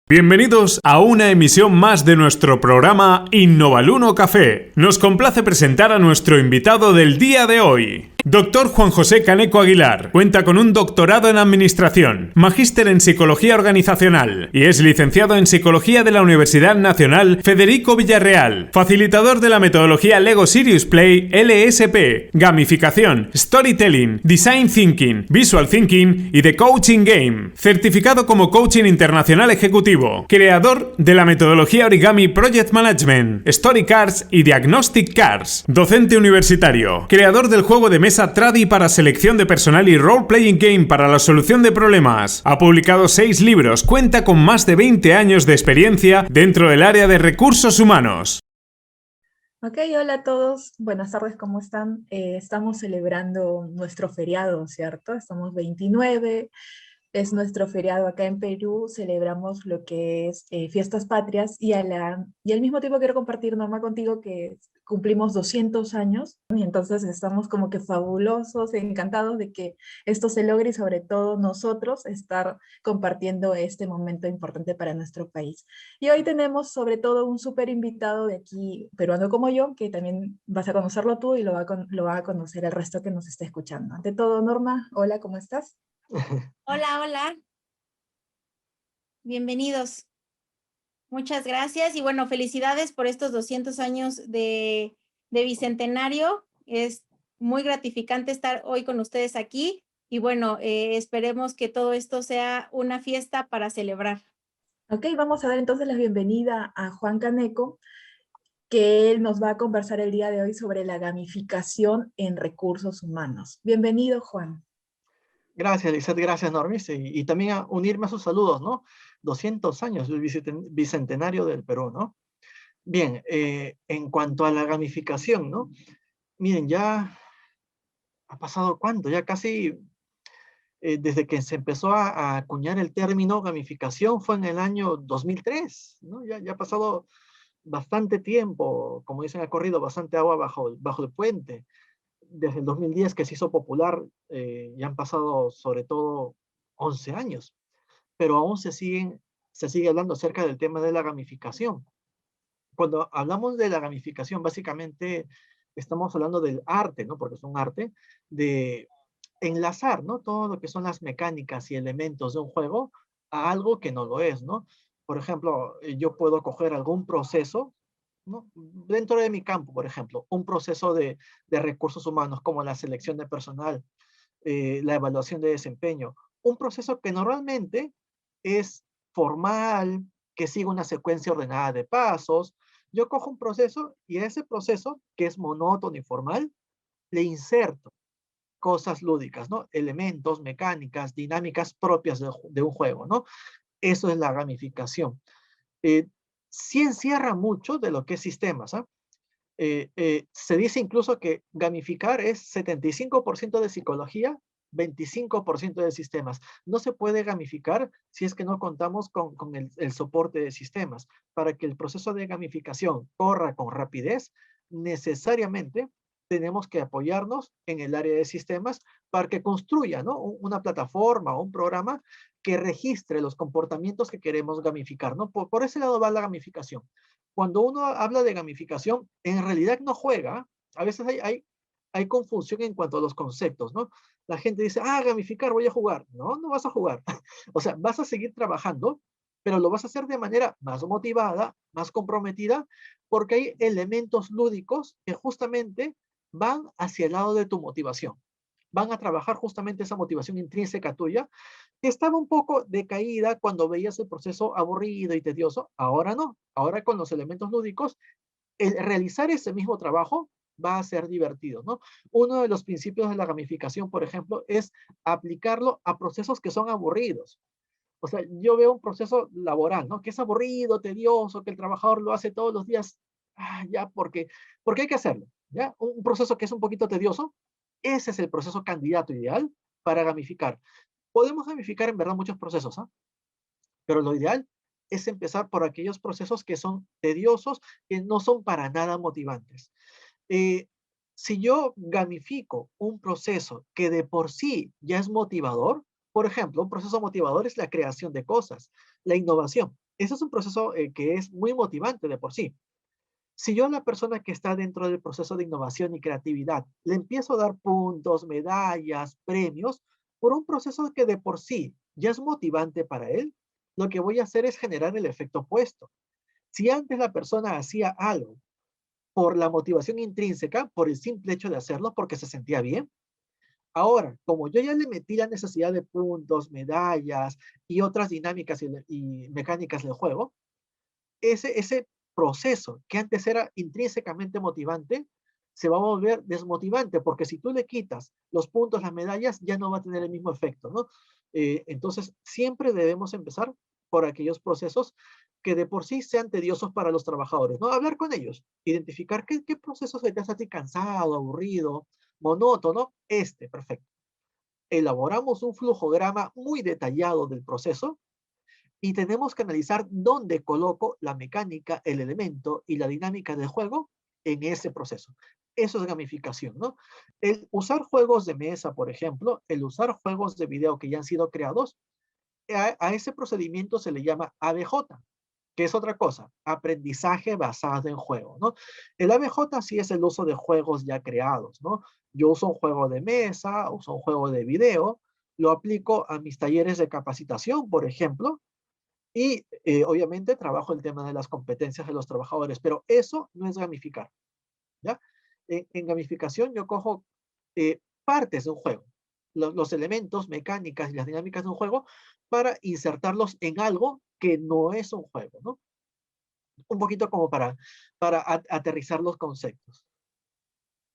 Bienvenidos a una emisión más de nuestro programa Innovaluno Café. Nos complace presentar a nuestro invitado del día de hoy. Doctor Juan José Caneco Aguilar cuenta con un doctorado en Administración, magíster en Psicología Organizacional y es licenciado en Psicología de la Universidad Nacional Federico Villarreal, facilitador de la metodología Lego Serious Play LSP, gamificación, storytelling, design thinking, visual thinking y de coaching game, certificado como coaching internacional ejecutivo, creador de la metodología Origami Project Management, Story Cards y Diagnostic Cards, docente universitario, creador del juego de mesa Tradi para selección de personal y role-playing game para la solución de problemas. Ha publicado 6 libros, cuenta con más de 20 años de experiencia dentro del área de recursos humanos. Ok, hola a todos, buenas tardes, ¿cómo están? Estamos celebrando nuestro feriado, ¿cierto? Estamos 29, es nuestro feriado acá en Perú, celebramos lo que es fiestas patrias y al mismo tiempo quiero compartir, Norma, contigo que cumplimos 200 años y entonces estamos como que fabulosos, encantados de que esto se logre y sobre todo nosotros estar compartiendo este momento importante para nuestro país. Y hoy tenemos sobre todo un súper invitado de aquí, peruano como yo, que también vas a conocerlo tú y lo va a conocer el resto que nos está escuchando. Ante todo, Norma, hola, ¿cómo estás? Hola, hola, bienvenidos. Muchas gracias y bueno, felicidades por estos 200 años de Bicentenario. Es muy gratificante estar hoy con ustedes aquí y bueno, esperemos que todo esto sea una fiesta para celebrar. Ok, vamos a dar entonces la bienvenida a Juan Caneco, que él nos va a conversar el día de hoy sobre la gamificación en recursos humanos. Bienvenido, Juan. Gracias, Lizeth, gracias, Normis, y también a unirme a sus saludos, ¿no? 200 años del bicentenario del Perú, ¿no? Bien, en cuanto a la gamificación, ¿no? Miren, ya ha pasado cuánto, ya casi desde que se empezó a acuñar el término gamificación fue en el año 2003, ¿no? Ya ha pasado bastante tiempo, como dicen, ha corrido bastante agua bajo el puente. Desde el 2010 que se hizo popular, ya han pasado sobre todo 11 años, pero aún se sigue hablando acerca del tema de la gamificación. Cuando hablamos de la gamificación, básicamente estamos hablando del arte, ¿no? Porque es un arte de enlazar, ¿no? Todo lo que son las mecánicas y elementos de un juego a algo que no lo es, ¿no? Por ejemplo, yo puedo coger algún proceso, ¿no? Dentro de mi campo, por ejemplo, un proceso de recursos humanos como la selección de personal, la evaluación de desempeño, un proceso que normalmente es formal, que sigue una secuencia ordenada de pasos. Yo cojo un proceso y a ese proceso, que es monótono y formal, le inserto cosas lúdicas, ¿no? Elementos, mecánicas, dinámicas propias de un juego, ¿no? Eso es la gamificación. Eh, sí encierra mucho de lo que es sistemas, ¿ah? Se dice incluso que gamificar es 75% de psicología, 25% de sistemas. No se puede gamificar si es que no contamos con el soporte de sistemas. Para que el proceso de gamificación corra con rapidez, necesariamente tenemos que apoyarnos en el área de sistemas para que construya, ¿no? Una plataforma o un programa que registre los comportamientos que queremos gamificar, ¿no? Por ese lado va la gamificación. Cuando uno habla de gamificación, en realidad no juega. A veces hay confusión en cuanto a los conceptos, ¿no? La gente dice, gamificar, voy a jugar. No, no vas a jugar. O sea, vas a seguir trabajando, pero lo vas a hacer de manera más motivada, más comprometida, porque hay elementos lúdicos que justamente van hacia el lado de tu motivación. Van a trabajar justamente esa motivación intrínseca tuya, que estaba un poco decaída cuando veías el proceso aburrido y tedioso. Ahora no. Ahora con los elementos lúdicos, el realizar ese mismo trabajo va a ser divertido, ¿no? Uno de los principios de la gamificación, por ejemplo, es aplicarlo a procesos que son aburridos. O sea, yo veo un proceso laboral, ¿no? Que es aburrido, tedioso, que el trabajador lo hace todos los días, ya, porque hay que hacerlo, ¿ya? Un proceso que es un poquito tedioso, ese es el proceso candidato ideal para gamificar. Podemos gamificar en verdad muchos procesos, ¿ah? Pero lo ideal es empezar por aquellos procesos que son tediosos, que no son para nada motivantes. Eh, si yo gamifico un proceso que de por sí ya es motivador, Por ejemplo, un proceso motivador es la creación de cosas, la innovación. Ese es un proceso que es muy motivante de por sí. Si yo a la persona que está dentro del proceso de innovación y creatividad le empiezo a dar puntos, medallas, premios, por un proceso que de por sí ya es motivante para él, lo que voy a hacer es generar el efecto opuesto. Si antes la persona hacía algo por la motivación intrínseca, por el simple hecho de hacerlo, porque se sentía bien, ahora, como yo ya le metí la necesidad de puntos, medallas y otras dinámicas y mecánicas del juego, ese proceso que antes era intrínsecamente motivante, se va a volver desmotivante, porque si tú le quitas los puntos, las medallas, ya no va a tener el mismo efecto, ¿no? Entonces, siempre debemos empezar por aquellos procesos que de por sí sean tediosos para los trabajadores, ¿no? Hablar con ellos, identificar qué procesos se te hace a ti cansado, aburrido, monótono. Perfecto. Elaboramos un flujograma muy detallado del proceso y tenemos que analizar dónde coloco la mecánica, el elemento y la dinámica del juego en ese proceso. Eso es gamificación, ¿no? El usar juegos de mesa, por ejemplo, el usar juegos de video que ya han sido creados, a ese procedimiento se le llama ABJ, que es otra cosa, aprendizaje basado en juego, ¿no? El ABJ sí es el uso de juegos ya creados, ¿no? Yo uso un juego de mesa, uso un juego de video, lo aplico a mis talleres de capacitación, por ejemplo, y obviamente trabajo el tema de las competencias de los trabajadores, pero eso no es gamificar, ¿ya? En gamificación yo cojo partes de un juego, los elementos, mecánicas y las dinámicas de un juego para insertarlos en algo que no es un juego, ¿no? Un poquito como para aterrizar los conceptos.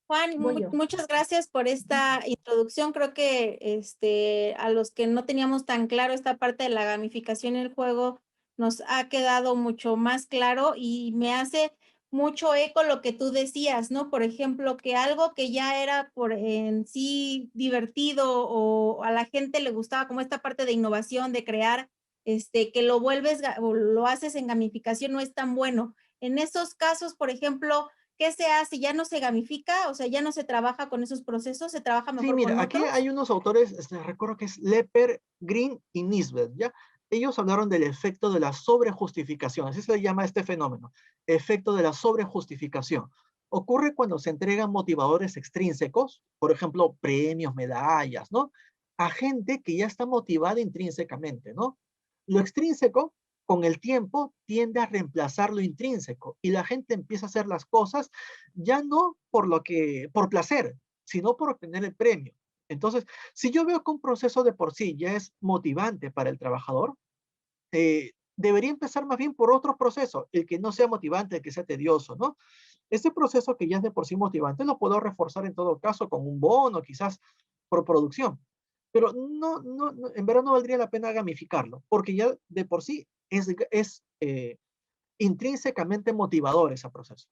Juan, Voy yo. muchas gracias por esta introducción. Creo que a los que no teníamos tan claro esta parte de la gamificación en el juego, nos ha quedado mucho más claro y me hace mucho eco lo que tú decías, ¿no? Por ejemplo, que algo que ya era por en sí divertido o a la gente le gustaba como esta parte de innovación, de crear, que lo vuelves o lo haces en gamificación no es tan bueno. En esos casos, por ejemplo, ¿qué se hace? ¿Ya no se gamifica? O sea, ¿ya no se trabaja con esos procesos? ¿Se trabaja Sí, mejor con mira, aquí otros? hay unos autores, recuerdo que es Lepper, Green y Nisbet, ¿ya? Ellos hablaron del efecto de la sobrejustificación, así se le llama a este fenómeno, efecto de la sobrejustificación. Ocurre cuando se entregan motivadores extrínsecos, por ejemplo, premios, medallas, ¿no? A gente que ya está motivada intrínsecamente, ¿no? Lo extrínseco, con el tiempo, tiende a reemplazar lo intrínseco y la gente empieza a hacer las cosas ya no por placer, sino por obtener el premio. Entonces, si yo veo que un proceso de por sí ya es motivante para el trabajador, debería empezar más bien por otro proceso, el que no sea motivante, el que sea tedioso, ¿no? Este proceso que ya es de por sí motivante lo puedo reforzar en todo caso con un bono, quizás por producción. Pero en verdad no valdría la pena gamificarlo, porque ya de por sí es intrínsecamente motivador ese proceso.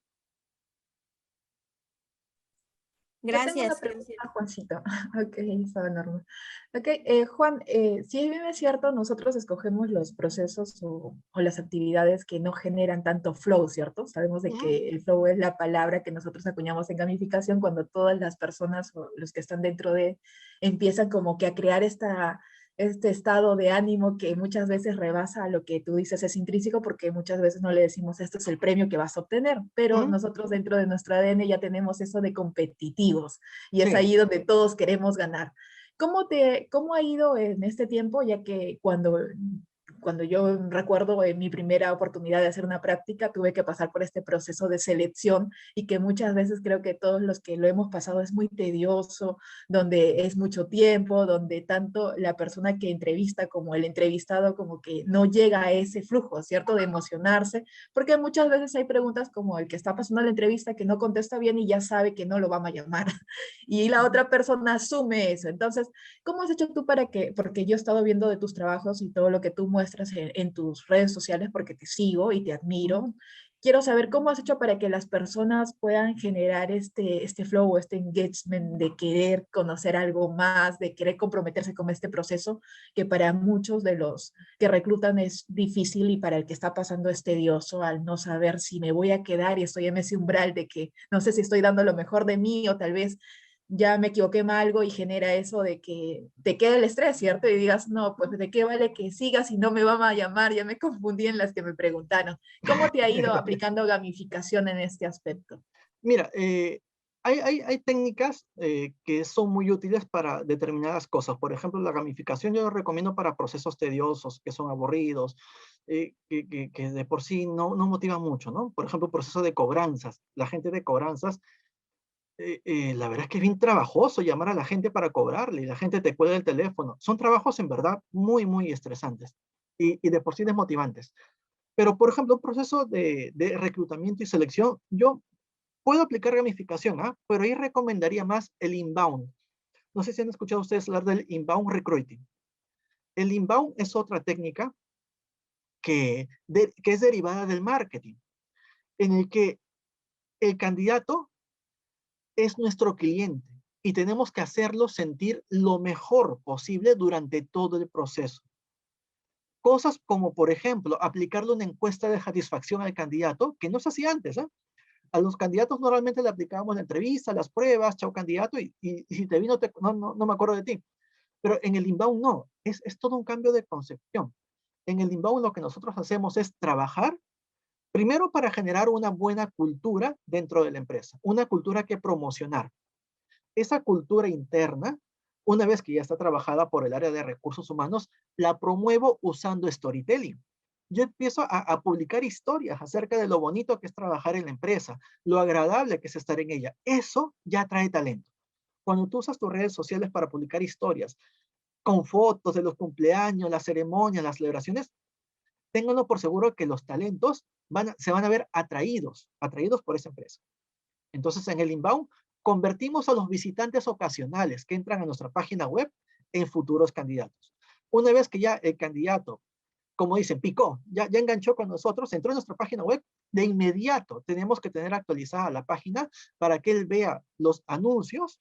Yo tengo una Gracias, pregunta, gracias. Juancito. Ok, estaba normal. Ok, Juan, si bien es cierto, nosotros escogemos los procesos o las actividades que no generan tanto flow, ¿cierto? Sabemos de Ujú. que el flow es la palabra que nosotros acuñamos en gamificación cuando todas las personas o los que están dentro de empiezan como que a crear este estado de ánimo que muchas veces rebasa a lo que tú dices es intrínseco, porque muchas veces no le decimos esto es el premio que vas a obtener, pero Ujú. nosotros dentro de nuestro ADN ya tenemos eso de competitivos y es Sí. ahí donde todos queremos ganar. ¿Cómo ha ido en este tiempo? Ya que cuando yo recuerdo en mi primera oportunidad de hacer una práctica, tuve que pasar por este proceso de selección y que muchas veces creo que todos los que lo hemos pasado es muy tedioso, donde es mucho tiempo, donde tanto la persona que entrevista como el entrevistado como que no llega a ese flujo, ¿cierto? De emocionarse, porque muchas veces hay preguntas como el que está pasando la entrevista que no contesta bien y ya sabe que no lo van a llamar y la otra persona asume eso. Entonces, ¿cómo has hecho tú para que, porque yo he estado viendo de tus trabajos y todo lo que tú muestras en tus redes sociales porque te sigo y te admiro? Quiero saber cómo has hecho para que las personas puedan generar este flow, este engagement de querer conocer algo más, de querer comprometerse con este proceso que para muchos de los que reclutan es difícil y para el que está pasando es tedioso al no saber si me voy a quedar y estoy en ese umbral de que no sé si estoy dando lo mejor de mí o tal vez ya me equivoqué en algo y genera eso de que te queda el estrés, ¿cierto? Y digas, no, pues de qué vale que sigas y no me van a llamar, ya me confundí en las que me preguntaron. ¿Cómo te ha ido aplicando gamificación en este aspecto? Mira, hay técnicas que son muy útiles para determinadas cosas. Por ejemplo, la gamificación yo lo recomiendo para procesos tediosos, que son aburridos, que de por sí no motivan mucho, ¿no? Por ejemplo, proceso de cobranzas. La gente de cobranzas, la verdad es que es bien trabajoso llamar a la gente para cobrarle y la gente te cuelga el teléfono. Son trabajos en verdad muy estresantes y de por sí desmotivantes. Pero, por ejemplo, un proceso de reclutamiento y selección, yo puedo aplicar gamificación, ¿ah? Pero ahí recomendaría más el inbound. No sé si han escuchado ustedes hablar del inbound recruiting. El inbound es otra técnica que es derivada del marketing, en el que el candidato es nuestro cliente y tenemos que hacerlo sentir lo mejor posible durante todo el proceso. Cosas como, por ejemplo, aplicarle una encuesta de satisfacción al candidato, que no se hacía antes, ¿eh? A los candidatos normalmente le aplicábamos la entrevista, las pruebas, chao candidato, y si te vino, no me acuerdo de ti. Pero en el inbound no, es todo un cambio de concepción. En el inbound lo que nosotros hacemos es trabajar primero para generar una buena cultura dentro de la empresa, una cultura que promocionar. Esa cultura interna, una vez que ya está trabajada por el área de recursos humanos, la promuevo usando storytelling. Yo empiezo a publicar historias acerca de lo bonito que es trabajar en la empresa, lo agradable que es estar en ella. Eso ya trae talento. Cuando tú usas tus redes sociales para publicar historias con fotos de los cumpleaños, las ceremonias, las celebraciones, ténganlo por seguro que los talentos se van a ver atraídos por esa empresa. Entonces, en el inbound, convertimos a los visitantes ocasionales que entran a nuestra página web en futuros candidatos. Una vez que ya el candidato, como dicen, picó, ya enganchó con nosotros, entró en nuestra página web, de inmediato tenemos que tener actualizada la página para que él vea los anuncios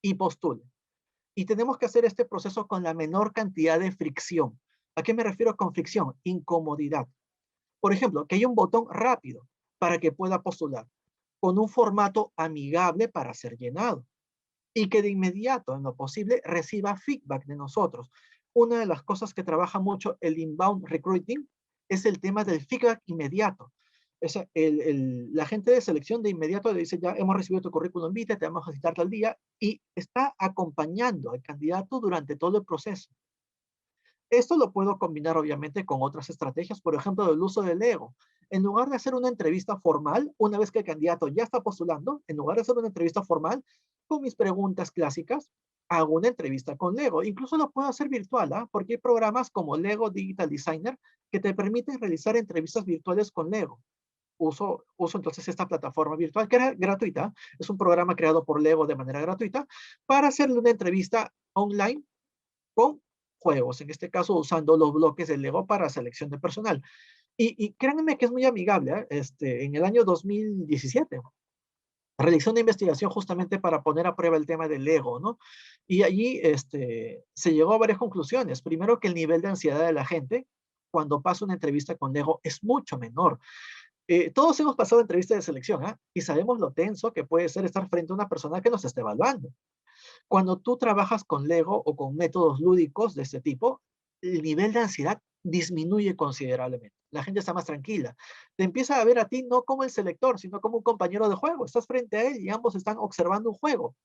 y postule. Y tenemos que hacer este proceso con la menor cantidad de fricción. ¿A qué me refiero con fricción? Incomodidad. Por ejemplo, que haya un botón rápido para que pueda postular, con un formato amigable para ser llenado y que de inmediato, en lo posible, reciba feedback de nosotros. Una de las cosas que trabaja mucho el inbound recruiting es el tema del feedback inmediato. La gente de selección de inmediato le dice, ya hemos recibido tu currículum vitae, te vamos a citar tal día, y está acompañando al candidato durante todo el proceso. Esto lo puedo combinar obviamente con otras estrategias, por ejemplo, el uso del Lego. En lugar de hacer una entrevista formal, una vez que el candidato ya está postulando, en lugar de hacer una entrevista formal, con mis preguntas clásicas, hago una entrevista con Lego. Incluso lo puedo hacer virtual, ¿eh? Porque hay programas como Lego Digital Designer que te permiten realizar entrevistas virtuales con Lego. Uso entonces esta plataforma virtual que era gratuita, es un programa creado por Lego de manera gratuita, para hacerle una entrevista online con juegos, en este caso usando los bloques de Lego para selección de personal. Y créanme que es muy amigable, ¿eh? En el año 2017 realicé una investigación justamente para poner a prueba el tema del Lego, ¿no? Y allí se llegó a varias conclusiones. Primero, que el nivel de ansiedad de la gente cuando pasa una entrevista con Lego es mucho menor. Todos hemos pasado entrevistas de selección, ¿eh? Y sabemos lo tenso que puede ser estar frente a una persona que nos está evaluando. Cuando tú trabajas con Lego o con métodos lúdicos de este tipo, el nivel de ansiedad disminuye considerablemente. La gente está más tranquila. Te empieza a ver a ti no como el selector, sino como un compañero de juego. Estás frente a él y ambos están observando un juego.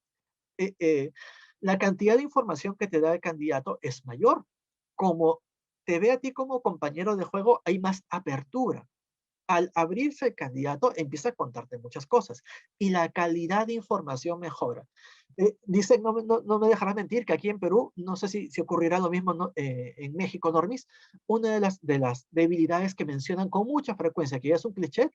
Eh, eh, la cantidad de información que te da el candidato es mayor. Como te ve a ti como compañero de juego, hay más apertura. Al abrirse el candidato, empieza a contarte muchas cosas y la calidad de información mejora. Dicen, no me dejarás mentir, que aquí en Perú, no sé si ocurrirá lo mismo, ¿no? En México, Normis, una de las debilidades que mencionan con mucha frecuencia, que ya es un cliché,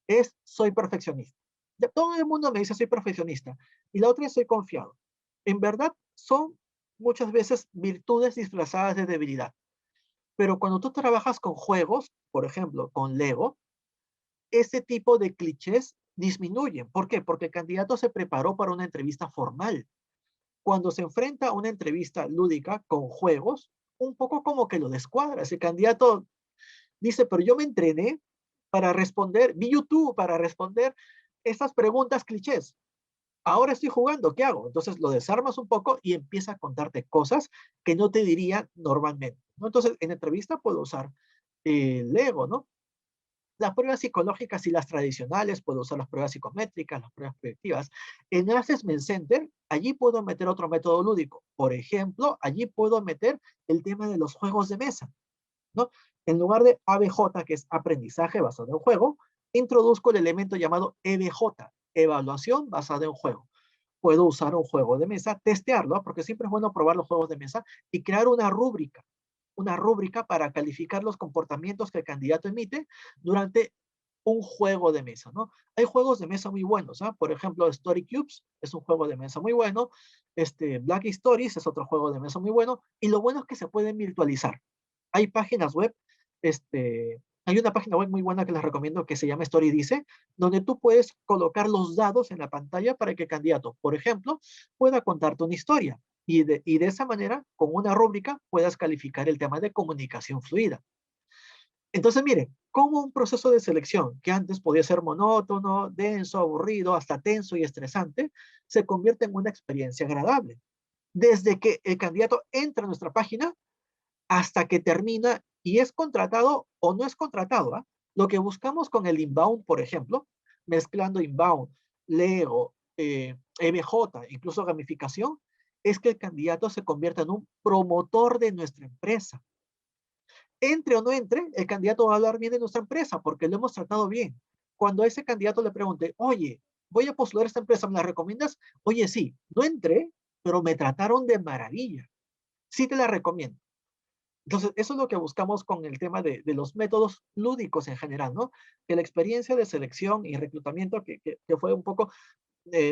es soy perfeccionista. Ya todo el mundo me dice soy perfeccionista y la otra es soy confiado. En verdad, son muchas veces virtudes disfrazadas de debilidad. Pero cuando tú trabajas con juegos, por ejemplo, con Lego, ese tipo de clichés disminuyen. ¿Por qué? Porque el candidato se preparó para una entrevista formal. Cuando se enfrenta a una entrevista lúdica con juegos, un poco como que lo descuadra. Ese candidato dice, pero yo me entrené para responder, vi YouTube para responder estas preguntas clichés. Ahora estoy jugando, ¿qué hago? Entonces lo desarmas un poco y empieza a contarte cosas que no te diría normalmente, ¿no? Entonces, en entrevista puedo usar el ego, ¿no? Las pruebas psicológicas y las tradicionales, puedo usar las pruebas psicométricas, las pruebas proyectivas. En Assessment Center, allí puedo meter otro método lúdico. Por ejemplo, allí puedo meter el tema de los juegos de mesa, ¿no? En lugar de ABJ, que es aprendizaje basado en juego, introduzco el elemento llamado EBJ, evaluación basada en juego. Puedo usar un juego de mesa, testearlo, porque siempre es bueno probar los juegos de mesa y crear una rúbrica para calificar los comportamientos que el candidato emite durante un juego de mesa, ¿no? Hay juegos de mesa muy buenos, ¿ah? Por ejemplo, Story Cubes es un juego de mesa muy bueno, Black Stories es otro juego de mesa muy bueno, y lo bueno es que se pueden virtualizar. Hay páginas web, hay una página web muy buena que les recomiendo que se llama Story Dice, donde tú puedes colocar los dados en la pantalla para que el candidato, por ejemplo, pueda contarte una historia y de esa manera, con una rúbrica, puedas calificar el tema de comunicación fluida. Entonces, miren, como un proceso de selección que antes podía ser monótono, denso, aburrido, hasta tenso y estresante, se convierte en una experiencia agradable. Desde que el candidato entra a nuestra página hasta que termina y es contratado o no es contratado, ¿ah? Lo que buscamos con el inbound, por ejemplo, mezclando inbound, Lego, EBJ, incluso gamificación, es que el candidato se convierta en un promotor de nuestra empresa. Entre o no entre, el candidato va a hablar bien de nuestra empresa porque lo hemos tratado bien. Cuando a ese candidato le pregunte, oye, voy a postular a esta empresa, ¿me la recomiendas? Oye, sí, no entré, pero me trataron de maravilla. Sí te la recomiendo. Entonces, eso es lo que buscamos con el tema de los métodos lúdicos en general, ¿no? Que la experiencia de selección y reclutamiento, que fue un poco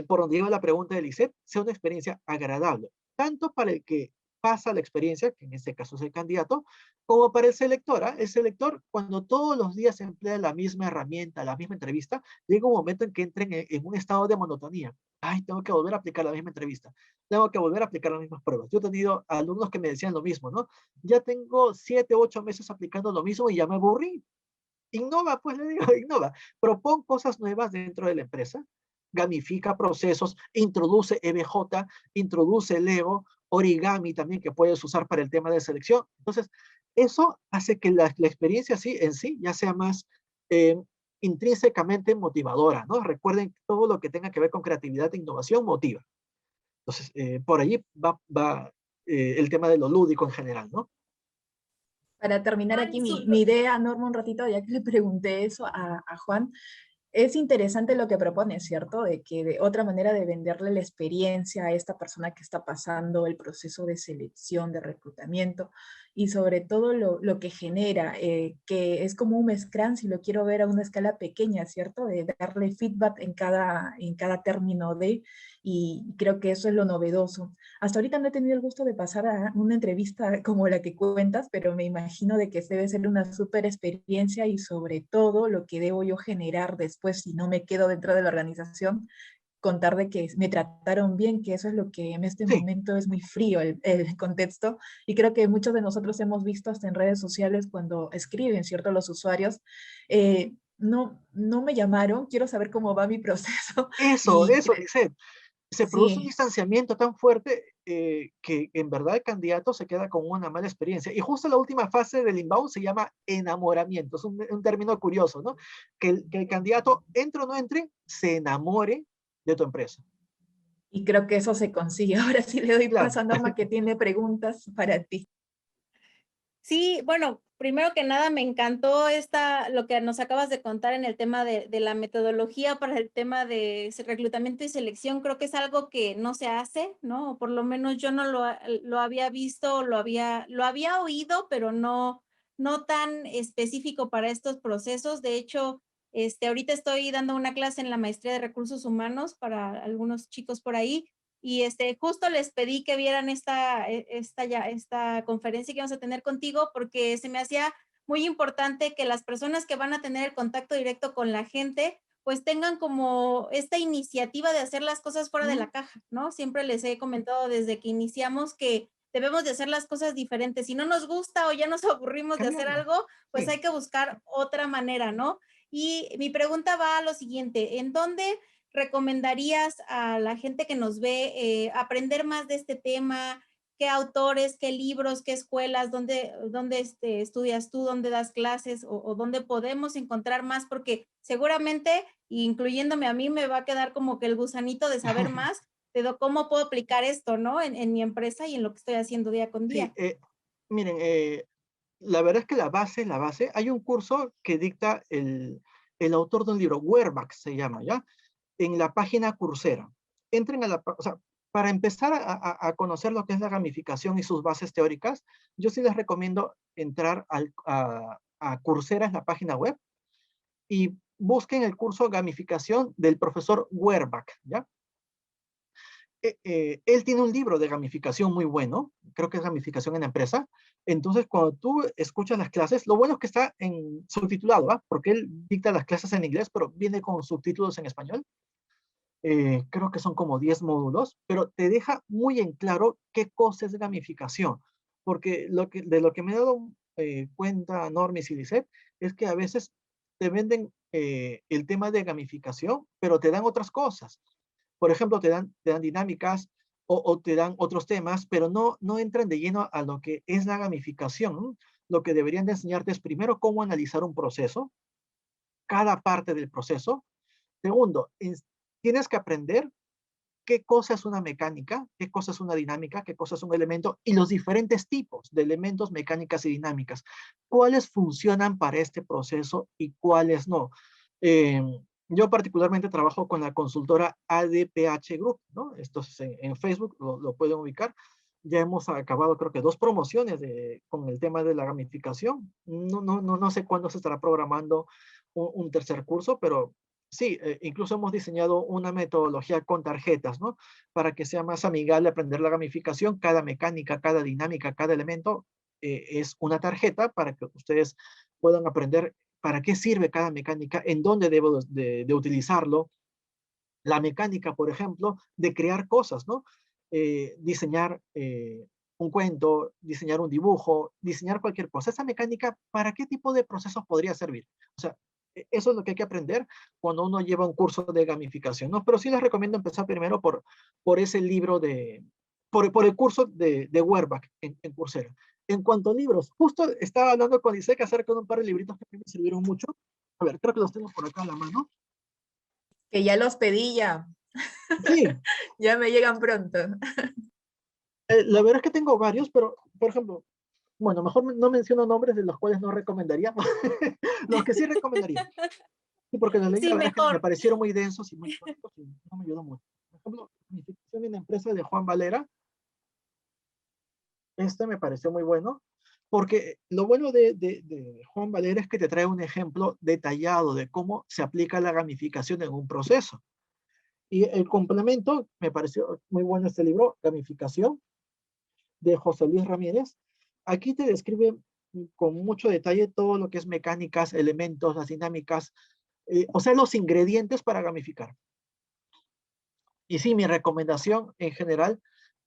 por donde iba la pregunta de Lisette, sea una experiencia agradable, tanto para el que pasa la experiencia, que en este caso es el candidato, como para el selector. ¿Ah? El selector, cuando todos los días se emplea la misma herramienta, la misma entrevista, llega un momento en que entren en un estado de monotonía. Ay, tengo que volver a aplicar la misma entrevista, tengo que volver a aplicar las mismas pruebas. Yo he tenido alumnos que me decían lo mismo, ¿no? Ya tengo 7, 8 meses aplicando lo mismo y ya me aburrí. Innova, pues le digo, innova. Propon cosas nuevas dentro de la empresa, gamifica procesos, introduce EBJ, introduce Lego, origami también que puedes usar para el tema de selección. Entonces, eso hace que la experiencia en sí ya sea más eh, intrínsecamente motivadora, ¿no? Recuerden, todo lo que tenga que ver con creatividad e innovación motiva. Entonces, por allí va el tema de lo lúdico en general, ¿no? Para terminar Ay, aquí súper. mi idea, Norma, un ratito, ya que le pregunté eso a Juan, es interesante lo que propone, ¿cierto? De que de otra manera de venderle la experiencia a esta persona que está pasando el proceso de selección, de reclutamiento y sobre todo lo que genera, que es como un Scrum, si lo quiero ver a una escala pequeña, ¿cierto? De darle feedback en cada término de, y creo que eso es lo novedoso. Hasta ahorita no he tenido el gusto de pasar a una entrevista como la que cuentas, pero me imagino de que debe ser una súper experiencia y sobre todo lo que debo yo generar después si no me quedo dentro de la organización, contar de que me trataron bien, que eso es lo que en este Sí, momento es muy frío el contexto y creo que muchos de nosotros hemos visto hasta en redes sociales cuando escriben, ¿cierto? Los usuarios, no me llamaron, quiero saber cómo va mi proceso y eso, Lisette. Se produce un sí, distanciamiento tan fuerte que en verdad el candidato se queda con una mala experiencia. Y justo la última fase del inbound se llama enamoramiento. Es un término curioso, ¿no? Que el candidato, entre o no entre, se enamore de tu empresa. y creo que eso se consigue. Ahora sí le doy Claro, paso a Norma que tiene preguntas para ti. Sí, bueno, primero que nada me encantó lo que nos acabas de contar en el tema de la metodología para el tema de reclutamiento y selección. Creo que es algo que no se hace, ¿no? O por lo menos yo no lo había visto, lo había oído, pero no tan específico para estos procesos. De hecho, ahorita estoy dando una clase en la maestría de recursos humanos para algunos chicos por ahí y justo les pedí que vieran esta conferencia que vamos a tener contigo porque se me hacía muy importante que las personas que van a tener el contacto directo con la gente pues tengan como esta iniciativa de hacer las cosas fuera de la caja, ¿no? Siempre les he comentado desde que iniciamos que debemos de hacer las cosas diferentes. Si no nos gusta o ya nos aburrimos de hacer cambiarlo. algo, pues Sí. hay que buscar otra manera, ¿no? Y mi pregunta va a lo siguiente, ¿en dónde recomendarías a la gente que nos ve aprender más de este tema? ¿Qué autores, qué libros, qué escuelas, dónde estudias tú, dónde das clases o dónde podemos encontrar más? Porque seguramente, incluyéndome a mí, me va a quedar como que el gusanito de saber más de cómo puedo aplicar esto, ¿no? En mi empresa y en lo que estoy haciendo día con Sí, día. miren, la verdad es que la base, hay un curso que dicta el autor de un libro, Werbach se llama, ¿ya? En la página Coursera. Entren o sea, para empezar a conocer lo que es la gamificación y sus bases teóricas, yo sí les recomiendo entrar a Coursera, en la página web, y busquen el curso Gamificación del profesor Werbach, ¿ya? Él tiene un libro de gamificación muy bueno, creo que es gamificación en la empresa. Entonces, cuando tú escuchas las clases, lo bueno es que está en subtitulado, ¿ah? Porque él dicta las clases en inglés, pero viene con subtítulos en español. Creo que son como 10 módulos, pero te deja muy en claro qué cosa es gamificación. Porque de lo que me he dado cuenta, Normis y Lisette, es que a veces te venden el tema de gamificación, pero te dan otras cosas. Por ejemplo, te dan dinámicas o te dan otros temas, pero no entran de lleno a lo que es la gamificación, ¿no? Lo que deberían de enseñarte es primero cómo analizar un proceso, cada parte del proceso. Segundo, tienes que aprender qué cosa es una mecánica, qué cosa es una dinámica, qué cosa es un elemento y los diferentes tipos de elementos, mecánicas y dinámicas. ¿Cuáles funcionan para este proceso y cuáles no? Eh, yo particularmente trabajo con la consultora ADPH Group, ¿no? Esto es en Facebook, lo pueden ubicar. Ya hemos acabado, creo que 2 promociones con el tema de la gamificación. No sé cuándo se estará programando un tercer curso, pero sí, incluso hemos diseñado una metodología con tarjetas, ¿no? Para que sea más amigable aprender la gamificación. Cada mecánica, cada dinámica, cada elemento es una tarjeta para que ustedes puedan aprender para qué sirve cada mecánica, en dónde debo de utilizarlo. La mecánica, por ejemplo, de crear cosas, ¿no? Diseñar un cuento, diseñar un dibujo, diseñar cualquier cosa. Esa mecánica, ¿para qué tipo de procesos podría servir? O sea, eso es lo que hay que aprender cuando uno lleva un curso de gamificación, ¿no? Pero sí les recomiendo empezar primero por ese libro por el curso de Werbach en Coursera. En cuanto a libros, justo estaba hablando con Isaac acerca de un par de libritos que me sirvieron mucho. A ver, creo que los tengo por acá a la mano. Que ya los pedí ya. Sí, Ya me llegan pronto. la verdad es que tengo varios, pero, por ejemplo, bueno, mejor no menciono nombres de los cuales no recomendaría. Los que sí recomendaría. Sí, porque los leí, la Sí, verdad es que me mejor. parecieron muy densos y muy cortos y no me ayudó mucho. Por ejemplo, Planificación en la empresa de Juan Valera, este me pareció muy bueno, porque lo bueno de Juan Valera es que te trae un ejemplo detallado de cómo se aplica la gamificación en un proceso. Y el complemento, me pareció muy bueno este libro, Gamificación, de José Luis Ramírez. Aquí te describe con mucho detalle todo lo que es mecánicas, elementos, las dinámicas, o sea, los ingredientes para gamificar. Y sí, mi recomendación en general,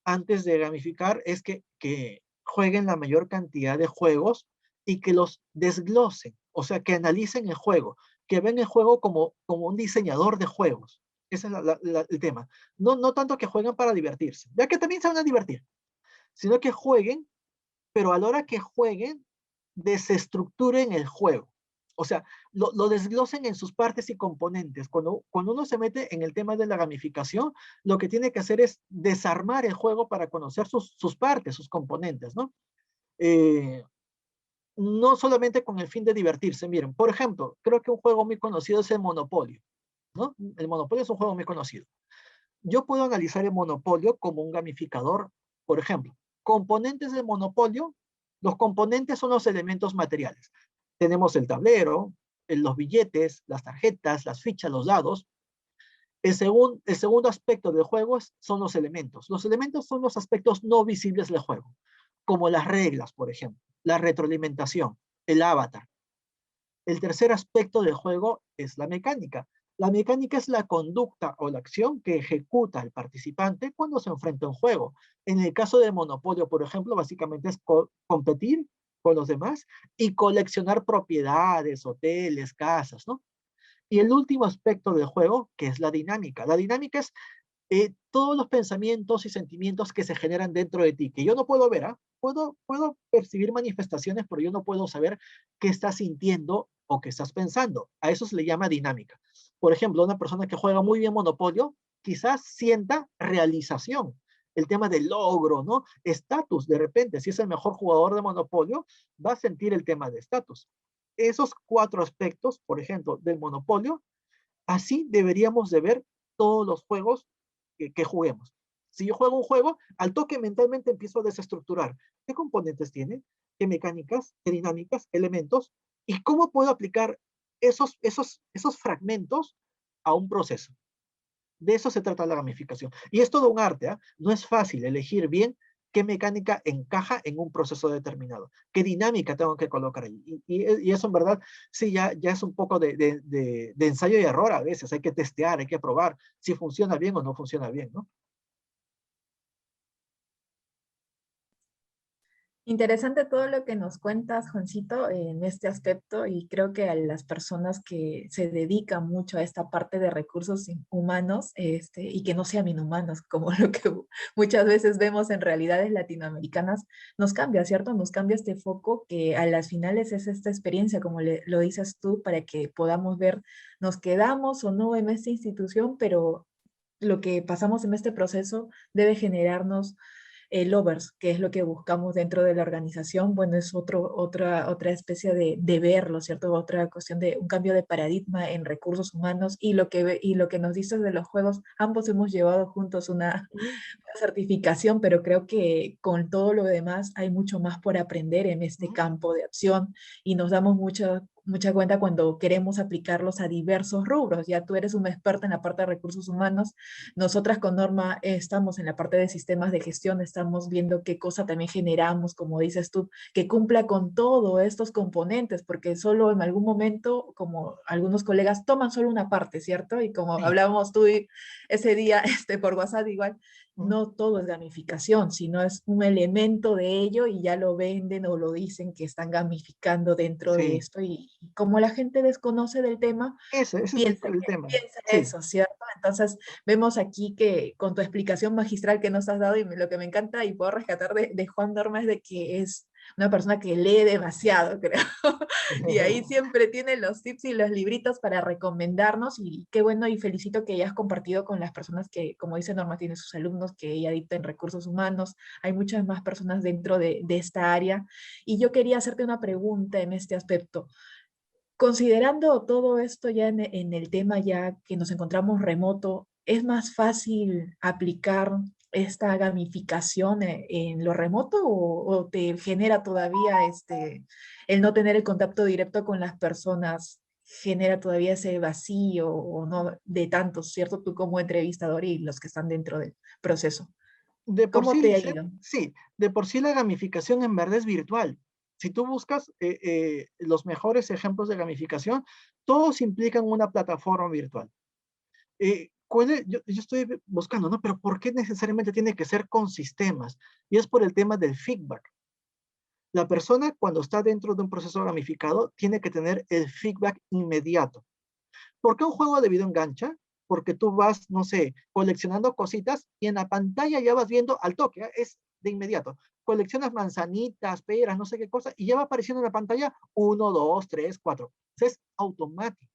antes de gamificar, es que jueguen la mayor cantidad de juegos y que los desglosen, o sea, que analicen el juego, que ven el juego como un diseñador de juegos. Ese es el tema. No tanto que jueguen para divertirse, ya que también se van a divertir, sino que jueguen, pero a la hora que jueguen, desestructuren el juego. O sea, lo desglosen en sus partes y componentes. Cuando uno se mete en el tema de la gamificación, lo que tiene que hacer es desarmar el juego para conocer sus partes, sus componentes, ¿no? No solamente con el fin de divertirse. Miren, por ejemplo, creo que un juego muy conocido es el Monopolio, ¿no? El Monopolio es un juego muy conocido. Yo puedo analizar el Monopolio como un gamificador. Por ejemplo, componentes del Monopolio, los componentes son los elementos materiales. Tenemos el tablero, los billetes, las tarjetas, las fichas, los dados. El segundo aspecto del juego son los elementos. Los elementos son los aspectos no visibles del juego, como las reglas, por ejemplo, la retroalimentación, el avatar. El tercer aspecto del juego es la mecánica. La mecánica es la conducta o la acción que ejecuta el participante cuando se enfrenta a un juego. En el caso de Monopolio, por ejemplo, básicamente es competir con los demás y coleccionar propiedades, hoteles, casas, ¿no? Y el último aspecto del juego, que es la dinámica. La dinámica es todos los pensamientos y sentimientos que se generan dentro de ti, que yo no puedo ver, ¿ah? Puedo percibir manifestaciones, pero yo no puedo saber qué estás sintiendo o qué estás pensando. A eso se le llama dinámica. Por ejemplo, una persona que juega muy bien Monopolio, quizás sienta realización, el tema del logro, ¿no? Estatus, de repente, si es el mejor jugador de Monopolio, va a sentir el tema de estatus. Esos 4 aspectos, por ejemplo, del Monopolio, así deberíamos de ver todos los juegos que juguemos. Si yo juego un juego, al toque mentalmente empiezo a desestructurar. ¿Qué componentes tiene? ¿Qué mecánicas? ¿Qué dinámicas? ¿Elementos? ¿Y cómo puedo aplicar esos fragmentos a un proceso? De eso se trata la gamificación. Y es todo un arte, ¿eh? No es fácil elegir bien qué mecánica encaja en un proceso determinado, qué dinámica tengo que colocar ahí. Y eso en verdad, sí, ya es un poco de ensayo y error a veces. Hay que testear, hay que probar si funciona bien o no funciona bien, ¿no? Interesante todo lo que nos cuentas, Juancito, en este aspecto, y creo que a las personas que se dedican mucho a esta parte de recursos humanos, y que no sean inhumanos, como lo que muchas veces vemos en realidades latinoamericanas, nos cambia, ¿cierto? Nos cambia este foco que a las finales es esta experiencia, como lo dices tú, para que podamos ver, nos quedamos o no en esta institución, pero lo que pasamos en este proceso debe generarnos lovers, que es lo que buscamos dentro de la organización. Bueno, es otra especie de verlo, ¿cierto? Otra cuestión de un cambio de paradigma en recursos humanos y lo que nos dices de los juegos, ambos hemos llevado juntos una certificación, pero creo que con todo lo demás hay mucho más por aprender en este campo de acción y nos damos mucha cuenta cuando queremos aplicarlos a diversos rubros. Ya tú eres un experto en la parte de recursos humanos, nosotras con Norma estamos en la parte de sistemas de gestión, estamos viendo qué cosa también generamos, como dices tú, que cumpla con todos estos componentes, porque solo en algún momento, como algunos colegas, toman solo una parte, ¿cierto? Y como Sí. hablábamos tú ese día por WhatsApp igual, ¿Mm? no todo es gamificación, sino es un elemento de ello y ya lo venden o lo dicen que están gamificando dentro de Sí, esto y como la gente desconoce del tema, ese es piensa, el tema. piensa Sí. eso, ¿cierto? Entonces vemos aquí que con tu explicación magistral que nos has dado y lo que me encanta y puedo rescatar de Juan Norma es de que es una persona que lee demasiado, creo. Y ahí siempre tiene los tips y los libritos para recomendarnos y qué bueno y felicito que hayas compartido con las personas que, como dice Norma, tiene sus alumnos, que ella dicta en recursos humanos. Hay muchas más personas dentro de esta área. Y yo quería hacerte una pregunta en este aspecto. Considerando todo esto ya en el tema ya que nos encontramos remoto, ¿es más fácil aplicar esta gamificación en lo remoto o te genera todavía el no tener el contacto directo con las personas, genera todavía ese vacío o no de tantos, ¿cierto? Tú como entrevistador y los que están dentro del proceso. De por ¿Cómo sí, te ha ido? sí, de por sí la gamificación en verdad es virtual. Si tú buscas los mejores ejemplos de gamificación, todos implican una plataforma virtual. Yo estoy buscando, ¿no? Pero ¿por qué necesariamente tiene que ser con sistemas? Y es por el tema del feedback. La persona cuando está dentro de un proceso gamificado tiene que tener el feedback inmediato. ¿Por qué un juego de video engancha? Porque tú vas, no sé, coleccionando cositas y en la pantalla ya vas viendo al toque, ¿eh? Es de inmediato. Coleccionas manzanitas, peras, no sé qué cosa, y ya va apareciendo en la pantalla 1, 2, 3, 4. Es automático.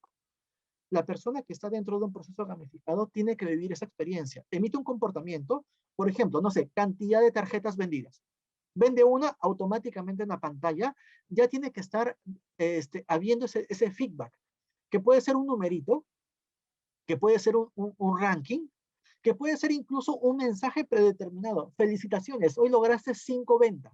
La persona que está dentro de un proceso gamificado tiene que vivir esa experiencia. Emite un comportamiento, por ejemplo, no sé, cantidad de tarjetas vendidas. Vende una automáticamente en la pantalla, ya tiene que estar habiendo ese feedback, que puede ser un numerito, que puede ser un ranking, que puede ser incluso un mensaje predeterminado. Felicitaciones, hoy lograste 5 ventas.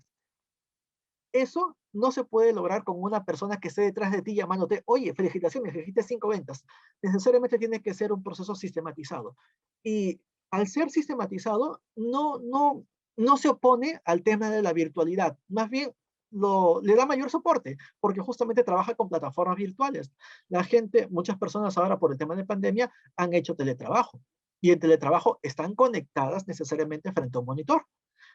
Eso no se puede lograr con una persona que esté detrás de ti llamándote, oye, felicitaciones, dijiste 5 ventas. Necesariamente tiene que ser un proceso sistematizado. Y al ser sistematizado, no se opone al tema de la virtualidad. Más bien, le da mayor soporte, porque justamente trabaja con plataformas virtuales. La gente, muchas personas ahora por el tema de pandemia, han hecho teletrabajo. Y en teletrabajo están conectadas necesariamente frente a un monitor.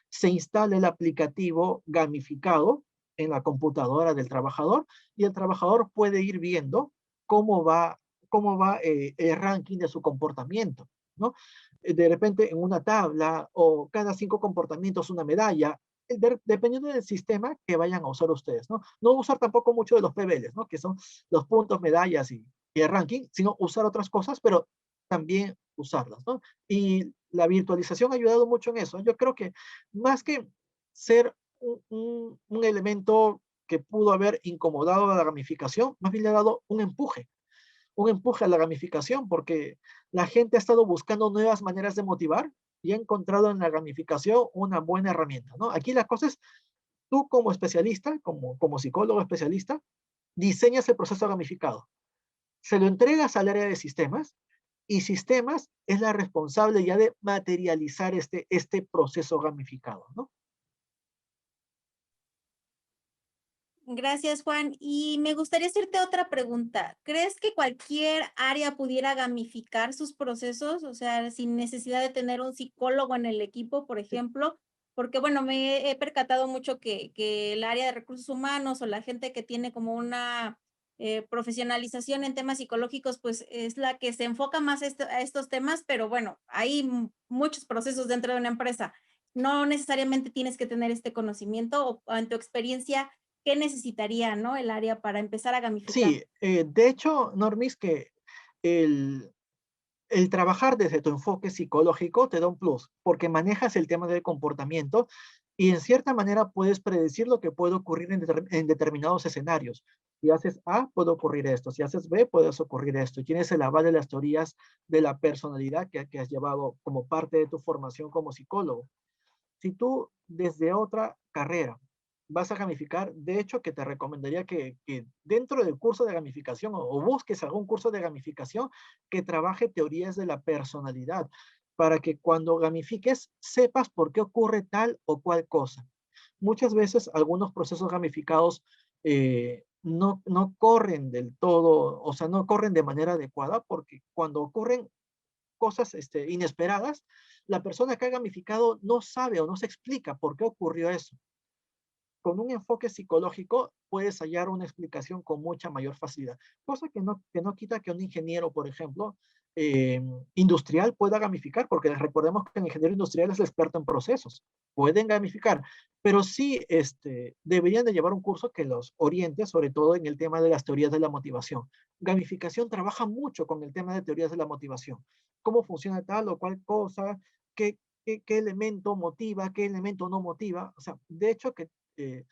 Se instala el aplicativo gamificado en la computadora del trabajador y el trabajador puede ir viendo cómo va cómo va el ranking de su comportamiento, ¿no? De repente en una tabla o cada 5 comportamientos una medalla, dependiendo del sistema que vayan a usar ustedes, ¿no? No usar tampoco mucho de los PBLs, ¿no? Que son los puntos, medallas y el ranking, sino usar otras cosas, pero también usarlas, ¿no? Y la virtualización ha ayudado mucho en eso. Yo creo que más que ser un elemento que pudo haber incomodado a la gamificación, más bien le ha dado un empuje a la gamificación, porque la gente ha estado buscando nuevas maneras de motivar y ha encontrado en la gamificación una buena herramienta, ¿no? Aquí la cosa es, tú como especialista, como psicólogo especialista, diseñas el proceso gamificado, se lo entregas al área de sistemas, y sistemas es la responsable ya de materializar este proceso gamificado, ¿no? Gracias, Juan. Y me gustaría hacerte otra pregunta. ¿Crees que cualquier área pudiera gamificar sus procesos? O sea, sin necesidad de tener un psicólogo en el equipo, por ejemplo. Porque, bueno, me he percatado mucho que el área de recursos humanos o la gente que tiene como una profesionalización en temas psicológicos, pues es la que se enfoca más a estos temas, pero bueno, hay muchos procesos dentro de una empresa. No necesariamente tienes que tener este conocimiento o en tu experiencia, ¿qué necesitaría, no, el área para empezar a gamificar? Sí, de hecho, Normis, que el, el trabajar desde tu enfoque psicológico te da un plus, porque manejas el tema del comportamiento y en cierta manera puedes predecir lo que puede ocurrir en determinados escenarios. Si haces A, puede ocurrir esto. Si haces B, puede ocurrir esto. Y tienes el aval de las teorías de la personalidad que has llevado como parte de tu formación como psicólogo. Si tú desde otra carrera vas a gamificar, de hecho que te recomendaría que dentro del curso de gamificación o busques algún curso de gamificación que trabaje teorías de la personalidad para que cuando gamifiques sepas por qué ocurre tal o cual cosa. Muchas veces algunos procesos gamificados no corren del todo, o sea, no corren de manera adecuada porque cuando ocurren cosas inesperadas, la persona que ha gamificado no sabe o no se explica por qué ocurrió eso. Con un enfoque psicológico puedes hallar una explicación con mucha mayor facilidad, cosa que no quita que un ingeniero, por ejemplo, eh, industrial pueda gamificar, porque recordemos que el ingeniero industrial es el experto en procesos, pueden gamificar, pero sí deberían de llevar un curso que los oriente, sobre todo en el tema de las teorías de la motivación. Gamificación trabaja mucho con el tema de teorías de la motivación, cómo funciona tal o cual cosa, qué elemento motiva, qué elemento no motiva, o sea, de hecho que eh,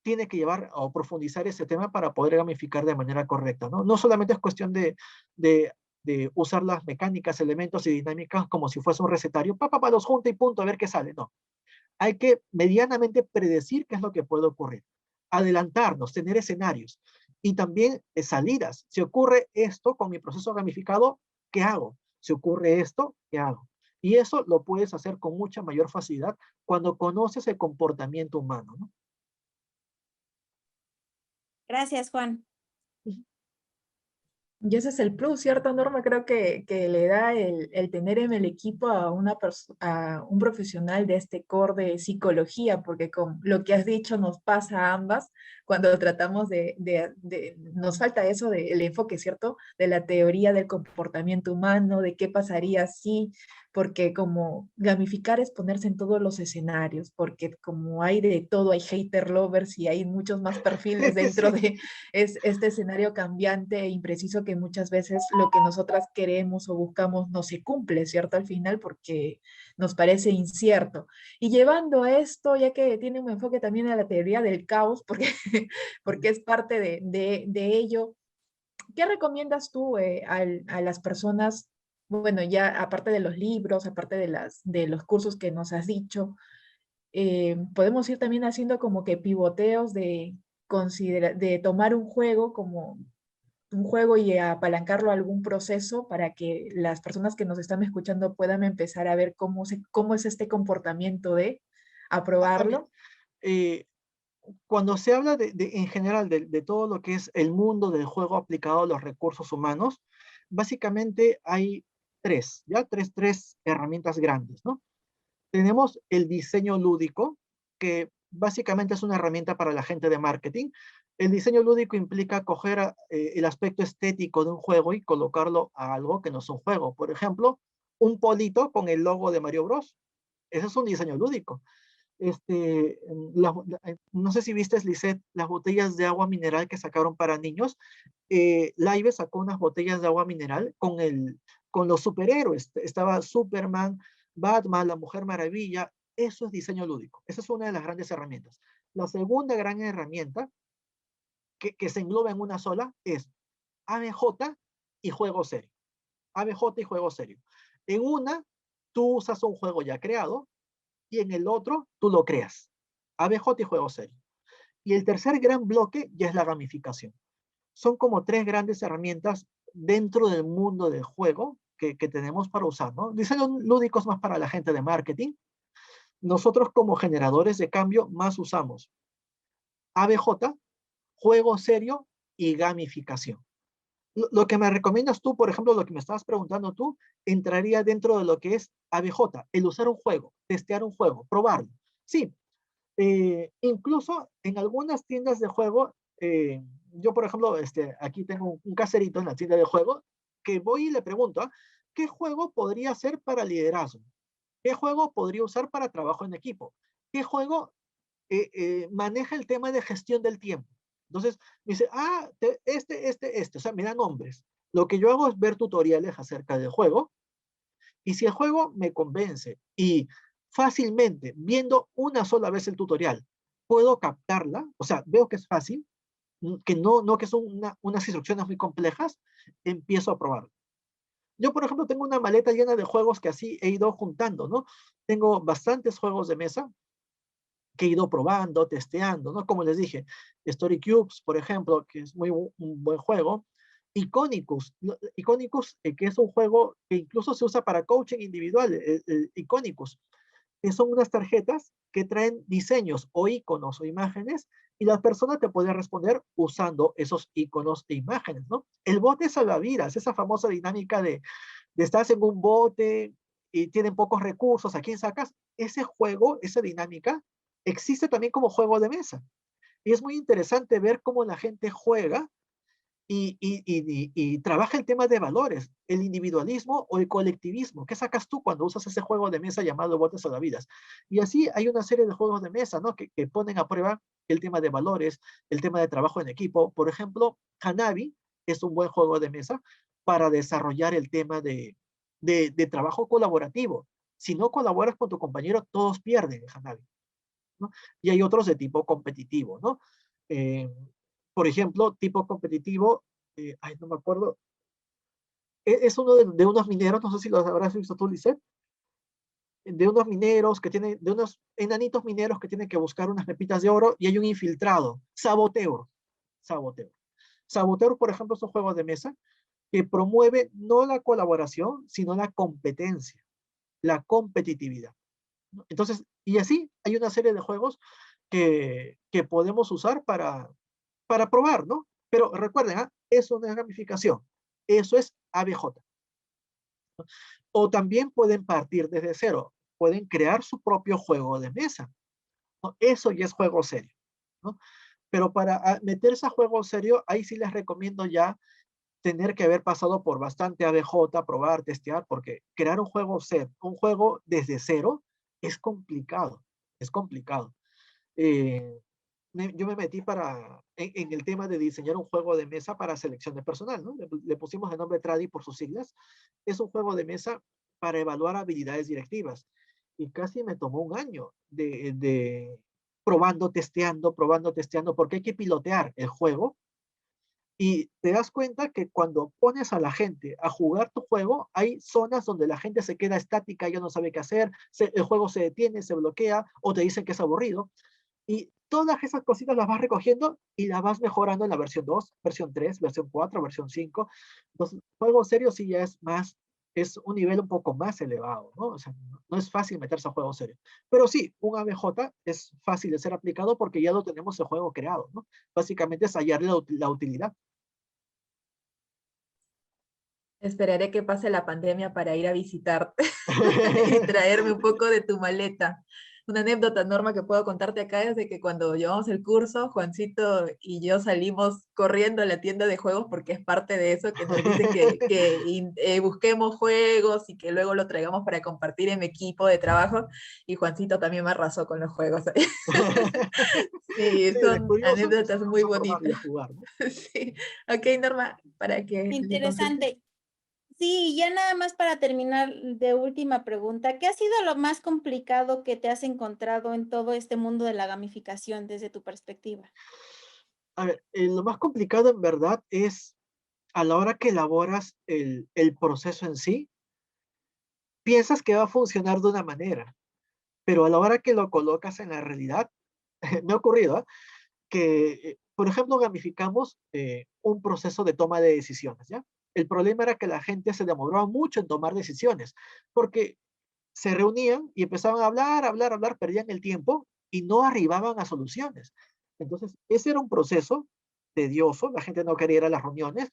tiene que llevar o profundizar ese tema para poder gamificar de manera correcta, ¿no? No solamente es cuestión de, de usar las mecánicas, elementos y dinámicas como si fuese un recetario, los junta y punto, a ver qué sale, no. Hay que medianamente predecir qué es lo que puede ocurrir, adelantarnos, tener escenarios y también salidas. Si ocurre esto con mi proceso gamificado, ¿qué hago? Si ocurre esto, ¿qué hago? Y eso lo puedes hacer con mucha mayor facilidad cuando conoces el comportamiento humano, ¿no? Gracias, Juan. Y ese es el plus, ¿cierto, Norma? Creo que le da el tener en el equipo a, a un profesional de este core de psicología, porque con lo que has dicho nos pasa a ambas cuando tratamos nos falta eso del enfoque, ¿cierto? De la teoría del comportamiento humano, de qué pasaría si, porque como gamificar es ponerse en todos los escenarios, porque como hay de todo, hay hater lovers y hay muchos más perfiles dentro Sí. de es este escenario cambiante e impreciso que muchas veces lo que nosotras queremos o buscamos no se cumple, ¿cierto? Al final porque nos parece incierto. Y llevando a esto, ya que tiene un enfoque también a la teoría del caos, porque, porque es parte de ello, ¿qué recomiendas tú a las personas? Bueno, ya aparte de los libros, aparte de los cursos que nos has dicho, podemos ir también haciendo como que pivoteos de tomar un juego como un juego y apalancarlo a algún proceso para que las personas que nos están escuchando puedan empezar a ver cómo es este comportamiento de Mí, aprobarlo. eh, cuando se habla en general de todo lo que es el mundo del juego aplicado a los recursos humanos, básicamente hay ¿ya? Tres herramientas grandes, ¿no? Tenemos el diseño lúdico, que Básicamente es una herramienta para la gente de marketing. El diseño lúdico implica coger el aspecto estético de un juego y colocarlo a algo que no es un juego. Por ejemplo, un polito con el logo de Mario Bros. Ese es un diseño lúdico. Este, no sé si viste, Lisette, las botellas de agua mineral que sacaron para niños. Laibe sacó unas botellas de agua mineral con los superhéroes. Estaba Superman, Batman, la Mujer Maravilla. Eso es diseño lúdico. Esa es una de las grandes herramientas. La segunda gran herramienta que se engloba en una sola es ABJ y juego serio. ABJ y juego serio. En una, tú usas un juego ya creado y en el otro, tú lo creas. ABJ y juego serio. Y el tercer gran bloque ya es la gamificación. Son como tres grandes herramientas dentro del mundo del juego que tenemos para usar, ¿no? Diseños lúdicos más para la gente de marketing. Nosotros como generadores de cambio más usamos ABJ, juego serio y gamificación. Lo que me recomiendas tú, por ejemplo, lo que me estabas preguntando tú, entraría dentro de lo que es ABJ, el usar un juego, testear un juego, probarlo. Sí, incluso en algunas tiendas de juego, yo por ejemplo, aquí tengo un caserito en la tienda de juego, que voy y le pregunto, ¿qué juego podría ser para liderazgo? ¿Qué juego podría usar para trabajo en equipo? ¿Qué juego maneja el tema de gestión del tiempo? Entonces, me dice, o sea, me da nombres. Lo que yo hago es ver tutoriales acerca del juego, y si el juego me convence y fácilmente, viendo una sola vez el tutorial, puedo captarla, o sea, veo que es fácil, que no que son unas instrucciones muy complejas, empiezo a probarlo. Yo, por ejemplo, tengo una maleta llena de juegos que así he ido juntando, ¿no? Tengo bastantes juegos de mesa que he ido probando, testeando, ¿no? Como les dije, Story Cubes, por ejemplo, que es un buen juego. Iconicus, Iconicus, que es un juego que incluso se usa para coaching individual, Iconicus, que son unas tarjetas que traen diseños o iconos o imágenes, y la persona te puede responder usando esos iconos e imágenes, ¿no? El bote salvavidas, esa famosa dinámica de estás en un bote y tienen pocos recursos, ¿a quién sacas? Ese juego, esa dinámica, existe también como juego de mesa. Y es muy interesante ver cómo la gente juega y trabaja el tema de valores, el individualismo o el colectivismo. ¿Qué sacas tú cuando usas ese juego de mesa llamado botes salvavidas? Y así hay una serie de juegos de mesa, ¿no? que ponen a prueba el tema de valores, el tema de trabajo en equipo. Por ejemplo, Hanabi es un buen juego de mesa para desarrollar el tema de trabajo colaborativo. Si no colaboras con tu compañero, todos pierden en Hanabi, ¿no? Y hay otros de tipo competitivo, ¿no? Eh, por ejemplo, tipo competitivo, no me acuerdo, es uno de unos mineros, no sé si lo habrás visto tú, Lisette, de unos mineros que tienen, de unos enanitos mineros que tienen que buscar unas pepitas de oro y hay un infiltrado, Saboteur. Saboteur. Saboteur, por ejemplo, es un juego de mesa que promueve no la colaboración, sino la competencia, la competitividad, ¿no? Entonces, y así hay una serie de juegos que podemos usar para probar, ¿no? Pero recuerden, eso no es gamificación, eso es ABJ. O también pueden partir desde cero, pueden crear su propio juego de mesa, ¿no? Eso ya es juego serio, ¿no? Pero para meterse a juego serio, ahí sí les recomiendo ya tener que haber pasado por bastante ABJ, probar, testear, porque crear un juego desde cero es complicado, es complicado. Eh, yo me metí en el tema de diseñar un juego de mesa para selección de personal, ¿no? Le pusimos el nombre Tradi por sus siglas. Es un juego de mesa para evaluar habilidades directivas. Y casi me tomó un año de probando, testeando, porque hay que pilotear el juego. Y te das cuenta que cuando pones a la gente a jugar tu juego, hay zonas donde la gente se queda estática, ya no sabe qué hacer, el juego se detiene, se bloquea, o te dicen que es aburrido. Y todas esas cositas las vas recogiendo y las vas mejorando en la versión 2, versión 3, versión 4, versión 5. Entonces, juego serio sí ya es un nivel un poco más elevado, ¿no? O sea, no es fácil meterse a juego serio. Pero sí, un ABJ es fácil de ser aplicado porque ya lo tenemos el juego creado, ¿no? Básicamente es hallarle la utilidad. Esperaré que pase la pandemia para ir a visitarte y traerme un poco de tu maleta. Una anécdota, Norma, que puedo contarte acá es de que cuando llevamos el curso, Juancito y yo salimos corriendo a la tienda de juegos porque es parte de eso, que nos dicen que busquemos juegos y que luego lo traigamos para compartir en mi equipo de trabajo, y Juancito también me arrasó con los juegos. Sí, Sí, de son curiosos anécdotas muy empezamos a probar y bonitas. a jugar, ¿no? Sí. Ok, Norma, para que le consulte. Interesante. Sí, ya nada más para terminar de última pregunta, ¿qué ha sido lo más complicado que te has encontrado en todo este mundo de la gamificación desde tu perspectiva? A ver, lo más complicado en verdad es a la hora que elaboras el proceso en sí, piensas que va a funcionar de una manera, pero a la hora que lo colocas en la realidad, me ha ocurrido, ¿eh? Que, por ejemplo, gamificamos un proceso de toma de decisiones, ¿ya? El problema era que la gente se demoraba mucho en tomar decisiones, porque se reunían y empezaban a hablar, hablar, hablar, perdían el tiempo y no arribaban a soluciones. Entonces, ese era un proceso tedioso, la gente no quería ir a las reuniones,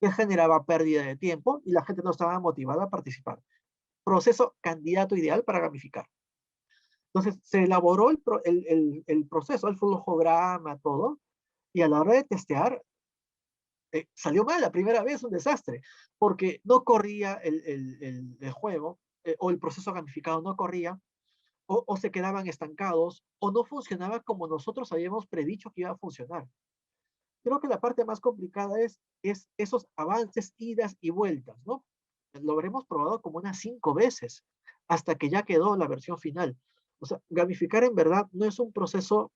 que generaba pérdida de tiempo y la gente no estaba motivada a participar. Proceso candidato ideal para gamificar. Entonces, se elaboró el proceso, el flujograma, todo, y a la hora de testear, salió mal la primera vez, un desastre, porque no corría el juego, o el proceso gamificado no corría, o se quedaban estancados, o no funcionaba como nosotros habíamos predicho que iba a funcionar. Creo que la parte más complicada es esos avances, idas y vueltas, ¿no? Lo habremos probado como unas 5 veces, hasta que ya quedó la versión final. O sea, gamificar en verdad no es un proceso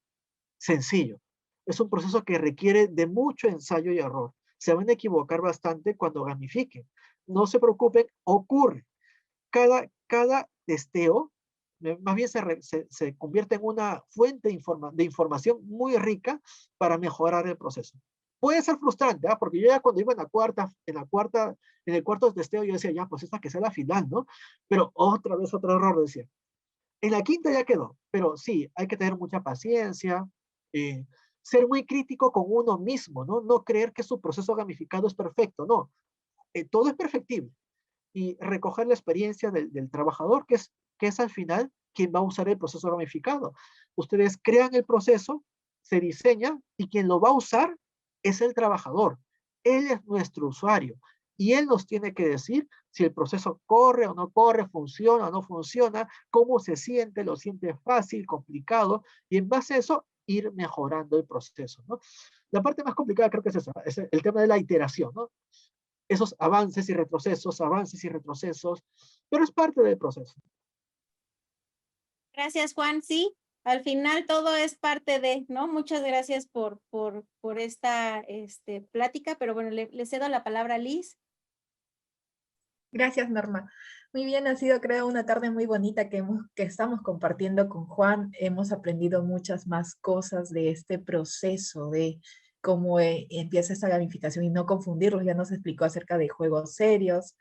sencillo. Es un proceso que requiere de mucho ensayo y error. Se van a equivocar bastante cuando gamifiquen. No se preocupen, ocurre. Cada testeo, más bien se convierte en una fuente de información muy rica para mejorar el proceso. Puede ser frustrante, ¿eh? Porque yo ya cuando iba en el cuarto testeo, yo decía, ya, pues esta que sea la final, ¿no? Pero otra vez otro error, decía. En la quinta ya quedó, pero sí, hay que tener mucha paciencia, eh, ser muy crítico con uno mismo, ¿no? No creer que su proceso gamificado es perfecto, no. Todo es perfectible. Y recoger la experiencia del trabajador, que es al final quien va a usar el proceso gamificado. Ustedes crean el proceso, se diseña, y quien lo va a usar es el trabajador. Él es nuestro usuario. Y él nos tiene que decir si el proceso corre o no corre, funciona o no funciona, cómo se siente, lo siente fácil, complicado, y en base a eso ir mejorando el proceso, ¿no? La parte más complicada creo que es esa, es el tema de la iteración, ¿no? Esos avances y retrocesos, pero es parte del proceso. Gracias, Juan. Sí, al final todo es parte de, ¿no? Muchas gracias por esta plática, pero bueno, le cedo la palabra a Liz. Gracias, Norma. Muy bien, ha sido, creo, una tarde muy bonita que estamos compartiendo con Juan. Hemos aprendido muchas más cosas de este proceso, de cómo empieza esta gamificación y no confundirlos. Ya nos explicó acerca de juegos serios,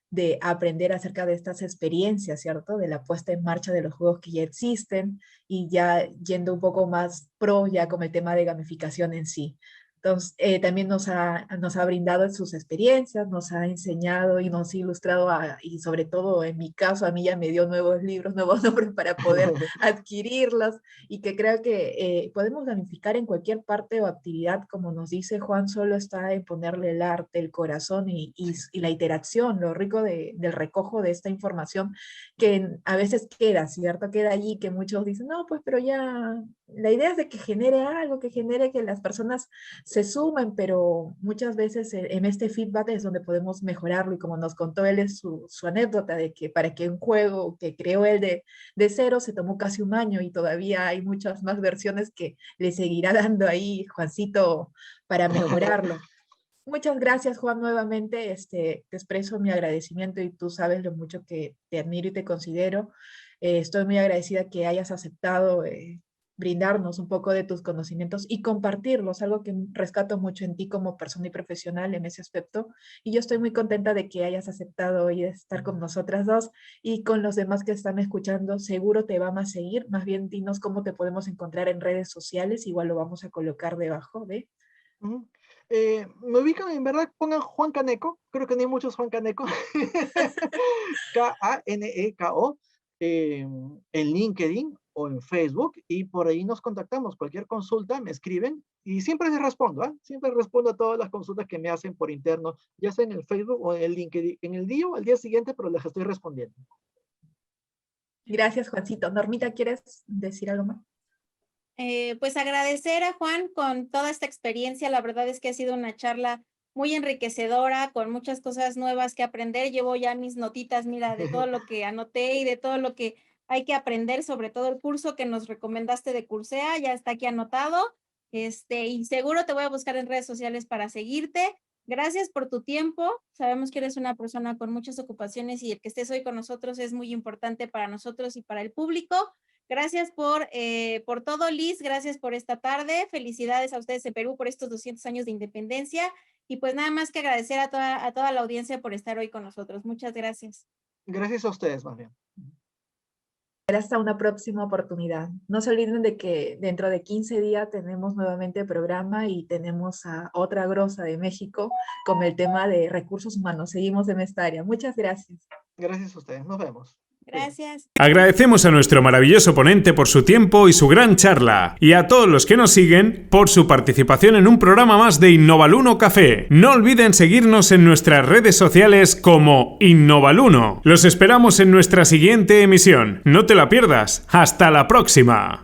de aprender acerca de estas experiencias, ¿cierto? De la puesta en marcha de los juegos que ya existen y ya yendo un poco más pro ya con el tema de gamificación en sí. Entonces, también nos ha brindado sus experiencias, nos ha enseñado y nos ha ilustrado, y sobre todo en mi caso, a mí ya me dio nuevos libros, nuevos nombres para poder adquirirlos, y que creo que podemos gamificar en cualquier parte o actividad, como nos dice Juan, solo está en ponerle el arte, el corazón y la iteración, lo rico del recojo de esta información que a veces queda, ¿cierto? Queda allí, que muchos dicen, no, pues pero ya, la idea es de que genere algo, que genere que las personas se suman, pero muchas veces en este feedback es donde podemos mejorarlo, y como nos contó él en su anécdota de que para que un juego que creó él de cero se tomó casi un año, y todavía hay muchas más versiones que le seguirá dando ahí Juancito para mejorarlo. Muchas gracias, Juan, nuevamente. Te expreso mi agradecimiento, y tú sabes lo mucho que te admiro y te considero. Estoy muy agradecida que hayas aceptado brindarnos un poco de tus conocimientos y compartirlos, algo que rescato mucho en ti como persona y profesional en ese aspecto. Y yo estoy muy contenta de que hayas aceptado hoy estar con nosotras dos, y con los demás que están escuchando. Seguro te van a seguir. Más bien, dinos cómo te podemos encontrar en redes sociales. Igual lo vamos a colocar debajo de... Me ubican, en verdad, pongan Juan Caneco, creo que no hay muchos Juan Caneco, Kaneko, en LinkedIn, o en Facebook, y por ahí nos contactamos. Cualquier consulta me escriben y siempre les respondo, ¿ah? Siempre respondo a todas las consultas que me hacen por interno, ya sea en el Facebook o en el LinkedIn, en el día o al día siguiente, pero les estoy respondiendo. Gracias, Juancito. Normita, ¿quieres decir algo más? Pues agradecer a Juan con toda esta experiencia. La verdad es que ha sido una charla muy enriquecedora, con muchas cosas nuevas que aprender. Llevo ya mis notitas, mira, de todo lo que anoté y de todo lo que hay que aprender, sobre todo el curso que nos recomendaste de Coursera, ya está aquí anotado. Y seguro te voy a buscar en redes sociales para seguirte. Gracias por tu tiempo. Sabemos que eres una persona con muchas ocupaciones y el que estés hoy con nosotros es muy importante para nosotros y para el público. Gracias por todo, Liz. Gracias por esta tarde. Felicidades a ustedes en Perú por estos 200 años de independencia. Y pues nada más que agradecer a toda la audiencia por estar hoy con nosotros. Muchas gracias. Gracias a ustedes, más bien. Hasta una próxima oportunidad. No se olviden de que dentro de 15 días tenemos nuevamente programa y tenemos a otra grosa de México con el tema de recursos humanos. Seguimos en esta área. Muchas gracias. Gracias a ustedes. Nos vemos. Gracias. Agradecemos a nuestro maravilloso ponente por su tiempo y su gran charla, y a todos los que nos siguen por su participación en un programa más de Innovaluno Café. No olviden seguirnos en nuestras redes sociales como Innovaluno. Los esperamos en nuestra siguiente emisión. No te la pierdas. ¡Hasta la próxima!